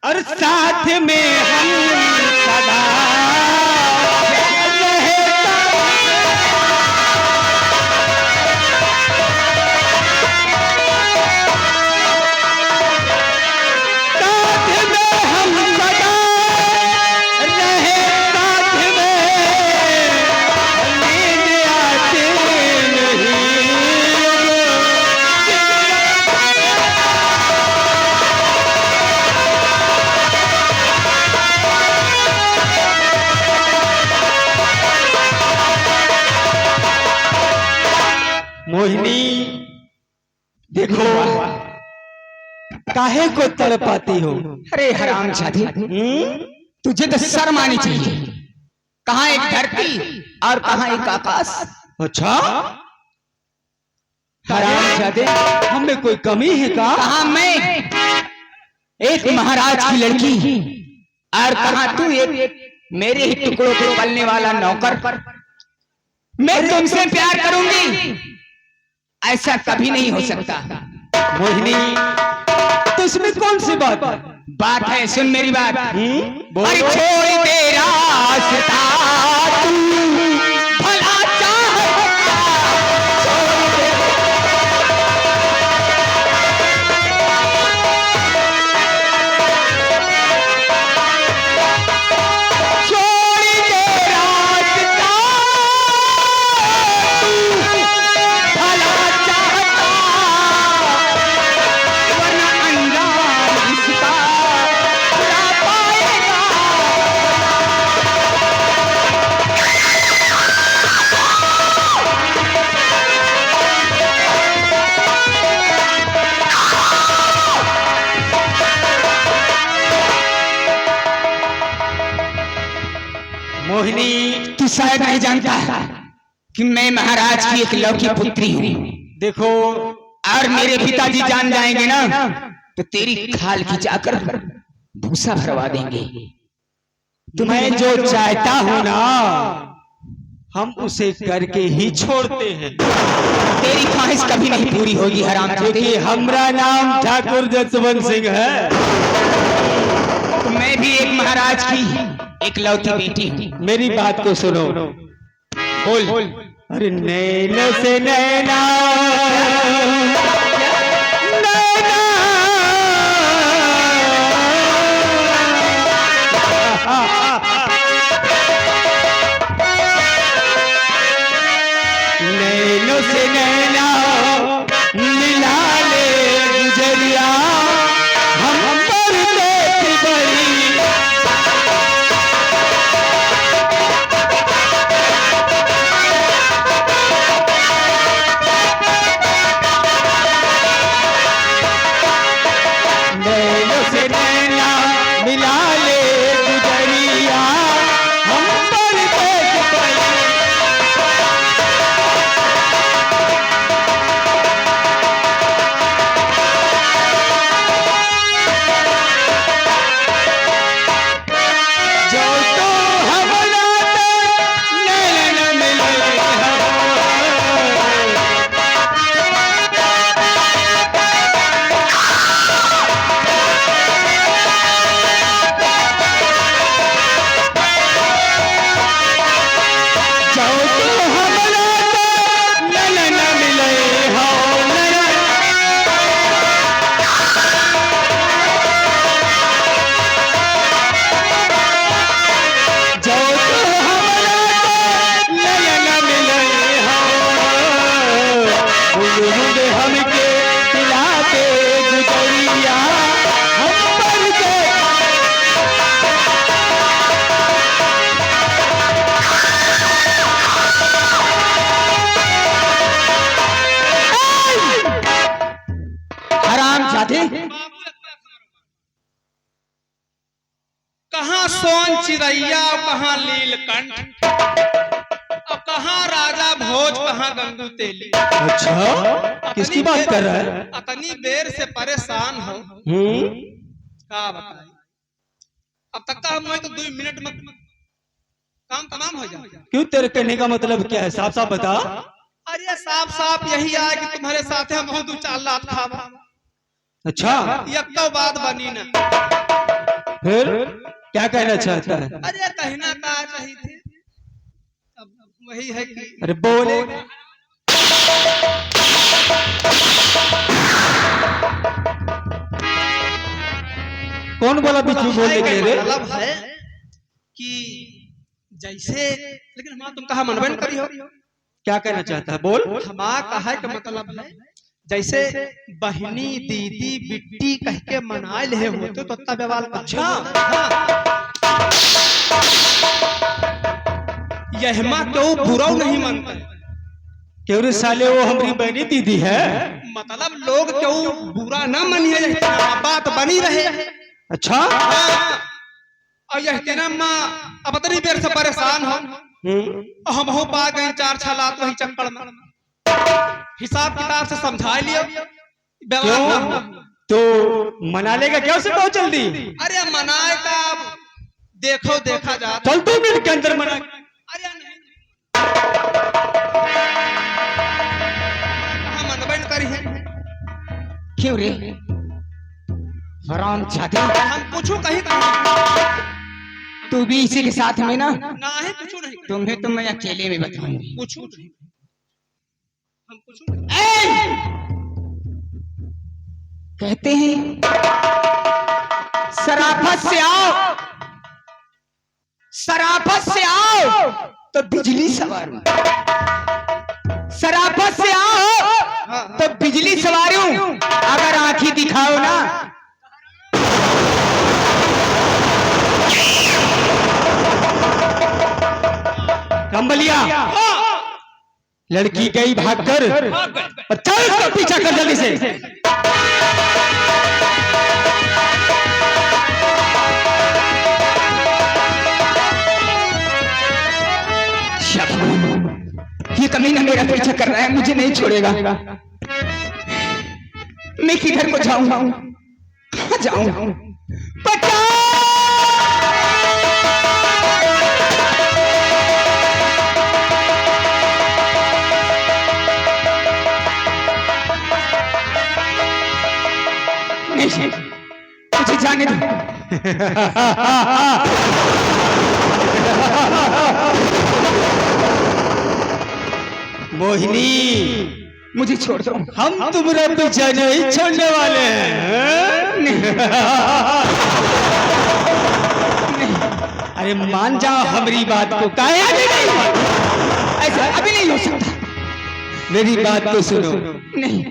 और साथ में हम सदा मोहिनी देखो, काहे को तड़पाती हो? अरे हराम जादी, तुझे तो शर्म आनी चाहिए। कहाँ एक धरती और कहाँ एक आकाश। अच्छा, हराम जादे, हमें कोई कमी है का? कहाँ मैं एक महाराज की लड़की और कहाँ तू एक मेरे ही टुकड़ों पे पलने वाला नौकर। मैं तुमसे प्यार करूंगी, ऐसा कभी नहीं हो सकता। मोहिनी, तो इसमें कौन सी बात है? सुन मेरी बात। बोलो। अरे छोड़ दे रास्ता तू भला चाहता, छोड़ दे रास्ता तू भला चाहता, वरना अंजाम इसका बुरा पाएगा। मोहिनी, तू शायद नहीं जानता कि मैं महाराज की एक लौकी पुत्री हूँ। देखो, और मेरे पिताजी जान जाएंगे ना तो तेरी खाल खिंचाकर भूसा भरवा देंगे। मैं जो चाहता हूँ ना, हम उसे करके ही छोड़ते हैं। तेरी ख्वाहिश कभी नहीं पूरी होगी हराम, क्योंकि हमारा नाम ठाकुर जसवंत सिंह है। तो मैं भी एक महाराज की एक लौती बेटी हूँ। मेरी बात को सुनो। बोल। अरे नैनो से नैना, नैना, नैनो से नैना मिला ले गुजरिया, हम पर देख बड़ी नैनो से नैना मिला ले गुजरिया, हम पर देख बड़ी। जुर्म हमके पिला के गुजरिया हम पर के हराम जाते कहाँ सोन चिड़ैया और कहाँ लीलकंठ और कहाँ राजा भोज कहाँ गंगू तेली। अच्छा किसकी बात कर रहा है? अतनी देर से परेशान हो क्या बताए। अब तक का मैं तो 2 मिनट में काम तमाम हो जाए। क्यों तेरे कहने का मतलब क्या है? साफ साफ बता। अरे साफ साफ यही आया कि तुम्हारे साथ हम बहुत 2-4 लाख खावा। अच्छा एक तो बात बनी ना। फिर क्या कहना चाहता है? अरे कहना का चाहिए थे अब वही है कि अरे बोले। कौन बोला बीच में बोलने के लिए? मतलब है कि जैसे लेकिन हमारा तुम कहा मनवन करी हो। क्या कहना चाहता है? बोल। हमारा कहा का मतलब है जैसे बहनी दीदी बिट्टी कह के मनाए ले होते तो तब व्यवहार अच्छा। यह माँ क्यों बुरा नहीं मानता? क्यों रे साले वो हमारी बहनी दीदी है। मतलब लोग क्यों बुरा ना मानिए बात बनी रहे। अच्छा और यह तेरा माँ अब इतनी देर से परेशान हो हम हो पा गए 4-6 लाख वही चक्कर में हिसाब किताब से समझा लियो। क्यों तो मना लेगा क्या उसे बहुत जल्दी? अरे मनाए का देखो देखा जा। चल 2 मिनट के अंदर मना। अरे नहीं मनवन करी है। क्यों रे हराम जाते हम पूछू कहीं कहीं तू भी इसी के साथ में ना? ना ही पूछू नहीं तुम्हें तो मैं अकेले में बताऊंगी। पूछू नहीं हम पूछू नहीं। कहते हैं शराफत से आओ, शराफत से आओ तो बिजली सवारूं, शराफत से आओ तो बिजली सवारूं। अगर आंखें दिखाओ ना कंबलिया लड़की गई भागकर और चल इसका पीछा कर जल्दी से। ये कमीना मेरा पीछा कर रहा है, मुझे नहीं छोड़ेगा। मैं किधर को जाऊं? कहां जाऊं? मुझे जाने दो। मोहिनी मुझे छोड़ दो। हम तुम्हारे पीछे नहीं छोड़ने वाले हैं। अरे मान जाओ हमारी बात को। काहे ऐसा अभी नहीं हो सकता। मेरी बात तो सुनो। नहीं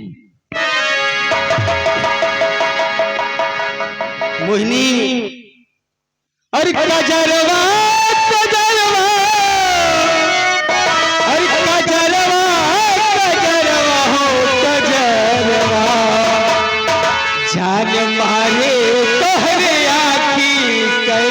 मोहिनी अरे कजरवा कजरवा अरे कजरवा कजरवा हो कजरवा जान मारे तोहरे आखी कई।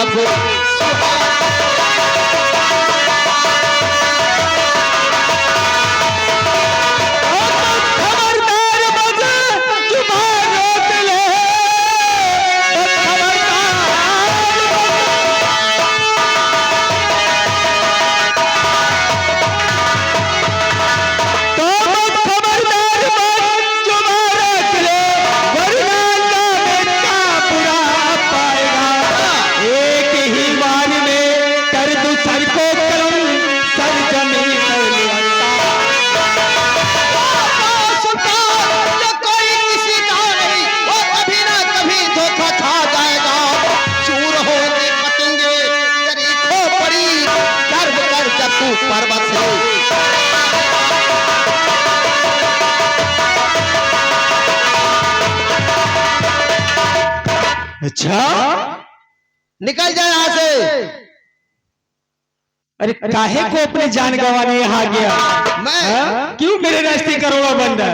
जब पर्वत से अच्छा निकल जाए यहाँ से। अरे काहे को अपने जान गंवाने यहाँ गया? मैं क्यों मेरे रास्ते करोड़ा बंद है?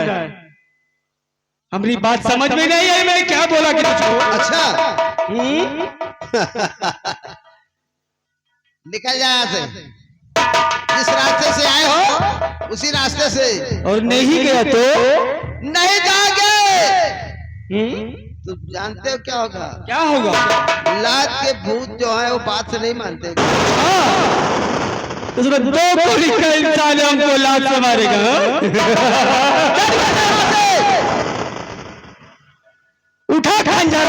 हमारी बात समझ में नहीं आई, मैंने क्या बोला कि तुझको? अच्छा निकल जाए यहाँ से। जिस रास्ते से आए हो उसी रास्ते से। और नहीं गया तो नहीं जाओगे। तुम जानते हो क्या होगा? क्या होगा? लात के भूत जो है वो बात से नहीं मानते। तो उसमें दो कोड़ी का इंसान हमको लात से मारेगा। उठा खंजर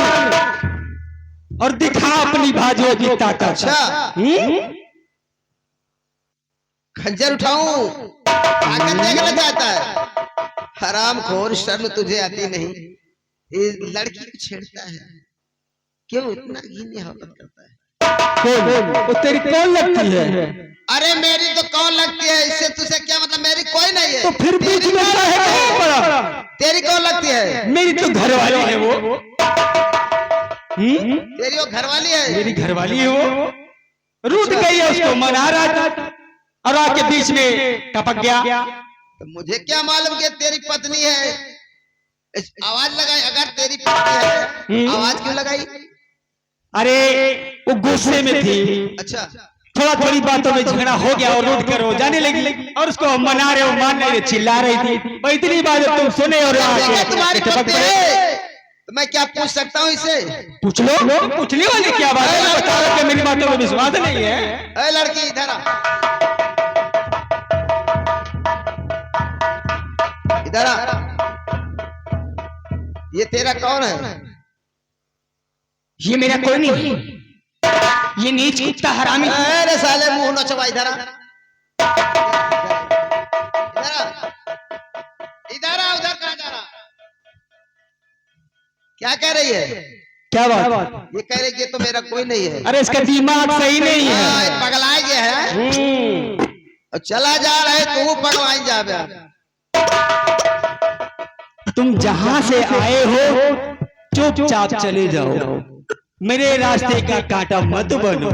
और दिखा अपनी भाइयों की ताकत। अच्छा खंजर उठाऊं? ताकत देखना चाहता है? हराम खोर, शर्म तुझे आती नहीं? ये लड़की को छेड़ता है, क्यों इतना घिन हरकत करता है? कौन? वो तेरी कौन लगती है? अरे मेरी तो कौन लगती है, इससे तुझे क्या मतलब? मेरी कोई नहीं है। तो फिर बीच में क्या है? कौन पड़ा? तेरी कौन लगती है? मेरी तो घरवाली है वो। तेरी वो घरवाली है? मेरी घरवाली है वो। रूठ गई है, उसको मना रहा था और आके बीच में टपक गया। तो मुझे क्या मालूम कि तेरी पत्नी है? आवाज लगाई। अगर तेरी पत्नी है आवाज क्यों लगाई? अरे वो गुस्से में थी, अच्छा थोड़ा थोड़ी बातों में झगड़ा हो गया और रूठ कर वो जाने लगी और उसको हम मना रहे, वो मान नहीं रहे, चिल्ला रही थी। वो इतनी बात तुम सुने और क्या तुम्हारी पत्नी है? तो मैं क्या पूछ सकता हूँ इसे? पूछ लो। पूछने वाली क्या बात है? बता रहा कि मेरी बातों में विश्वास नहीं है। ए लड़की इधर आ। इधर आ। ये तेरा कौन है? ये मेरा कोई नहीं, ये नीच कुत्ता हरामी। अरे साले मुंह नचवा। इधर आ। इधर आ। इधर आ। उधर कहाँ जा रहा? क्या कह रही है? क्या बात? ये कह रही है कि तो मेरा कोई नहीं है। अरे इसका दिमाग सही नहीं है। पगला गया है। और चला जा रहा है तू पगलाई जा बे। तुम जहां से आए हो चुपचाप चले जाओ, मेरे रास्ते का कांटा मत बनो।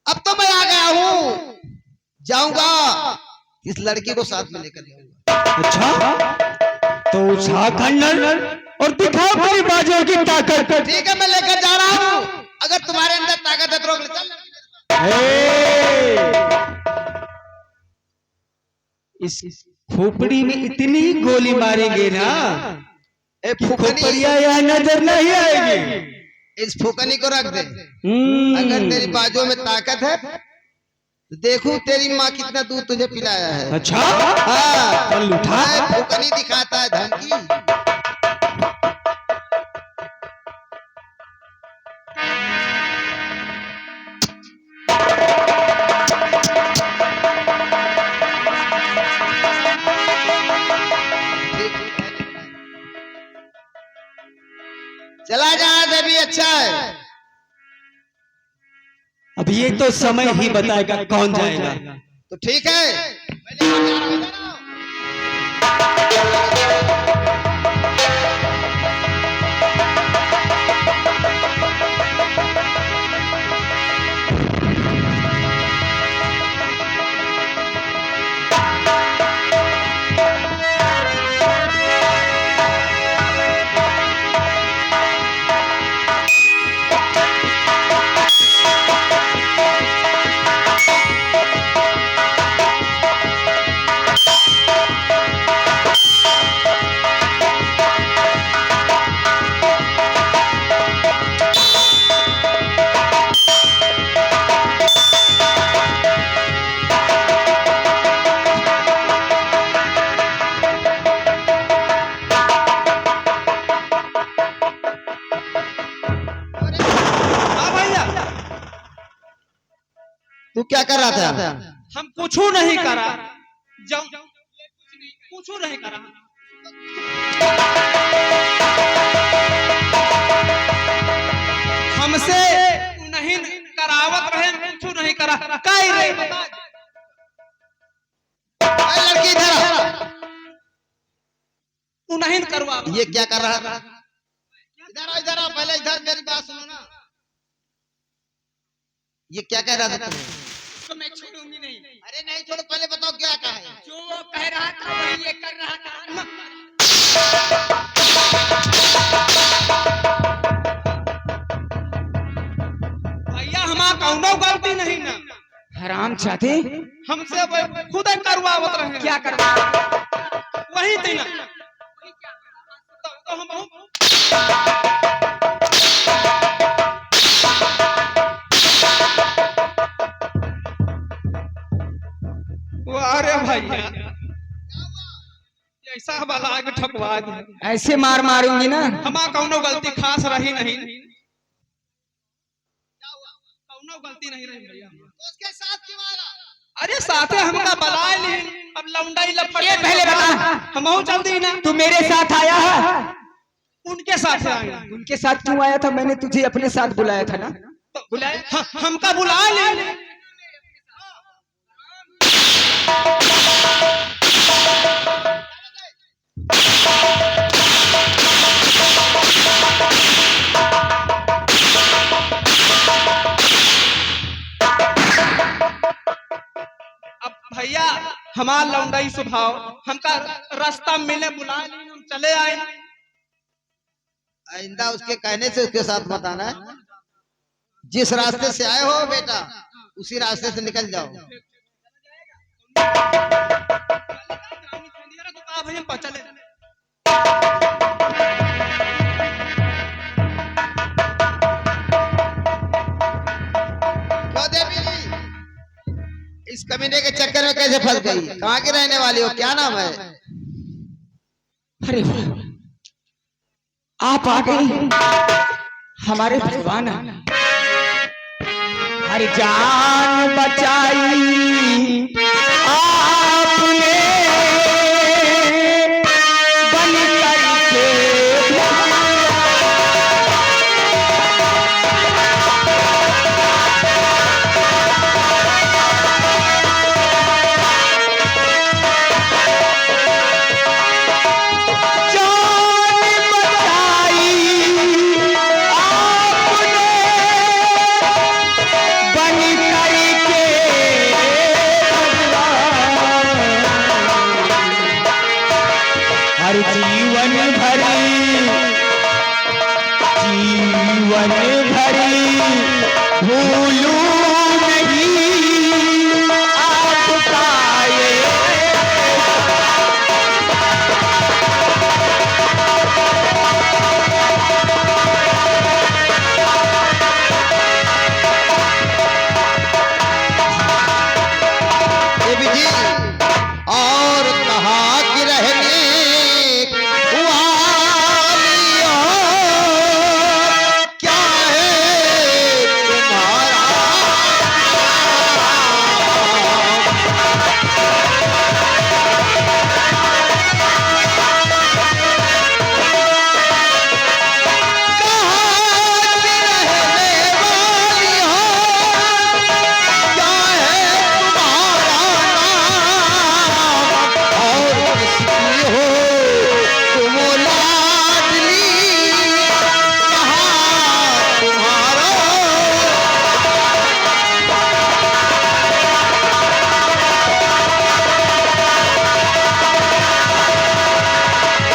अब तो मैं आ गया हूँ, जाऊंगा इस लड़की को साथ में लेकर जाऊंगा। अच्छा तो उठा खंडर और दिखाओ अपनी बाजू की ताकत। ठीक है मैं लेकर जा रहा हूँ। अगर तुम्हारे अंदर ताकत है तो रोक ले। चल इस खोपड़ी में इतनी गोली मारेंगे ना खोपड़िया यहाँ नजर नहीं आएगी। इस फुकनी को रख दे। अगर तेरी बाजू में ताकत है तो देखूं तेरी माँ कितना दूध तुझे पिलाया है। अच्छा हाँ चल उठा। फुकनी दिखाता है धमकी। चला जा भी अच्छा है। अब ये तो समय ही बताएगा कौन जाएगा। तो ठीक है मैं लेकर जा रहा हूं। इधर आओ। कर रहा था? हम कुछ नहीं करा, जब कुछ नहीं करा। हमसे नहीं करावत रहे, कुछ नहीं करा। काई रे लड़की इधर आ। तू नहीं करवा। ये क्या कर रहा था? इधर आओ, पहले इधर मेरी बात सुनो ना। ये क्या कह रहा था तुम्हें? तो मैं छोड़ूंगी नहीं। अरे नहीं छोड़ो, पहले बताओ क्या कहा है? जो कह रहा था वही ये कर रहा था। भैया हमारा कौनो गलती नहीं ना। हराम चाहते हमसे वो खुद ही करवावत रहे। क्या करवा? वही थी ना। तो हम अरे भैया ऐसा वाला आगे ठकवा दिया। ऐसे मार मारूंगी ना। हमारा कौनो गलती खास रही नहीं, कौनो गलती नहीं रही भैया। उसके साथ क्यों आया? अरे साथे हमका बलाए नहीं, अब लौंडाई लफड़। ये पहले बता, हम जल्दी ना तू मेरे साथ आया है? उनके साथ आया। उनके साथ क्यों आया था? मैंने तुझे अपने साथ बुलाया था ना। तो बुलाए हमका बुला ले। अब भैया हमारा लौंडाई स्वभाव, हमका रास्ता मिले बुला ले, हम चले आए। आइंदा उसके कहने से उसके साथ मत आना है। जिस रास्ते से आए हो बेटा, उसी रास्ते से निकल जाओ। भैया चले। क्यों देवी, इस कमीने के चक्कर में कैसे फंस गई? कहाँ की रहने वाली हो? क्या नाम है? अरे आप आ गई, हमारे भगवान। हर जान बचाई आपने बन करके। हर जीवन भरी भूलू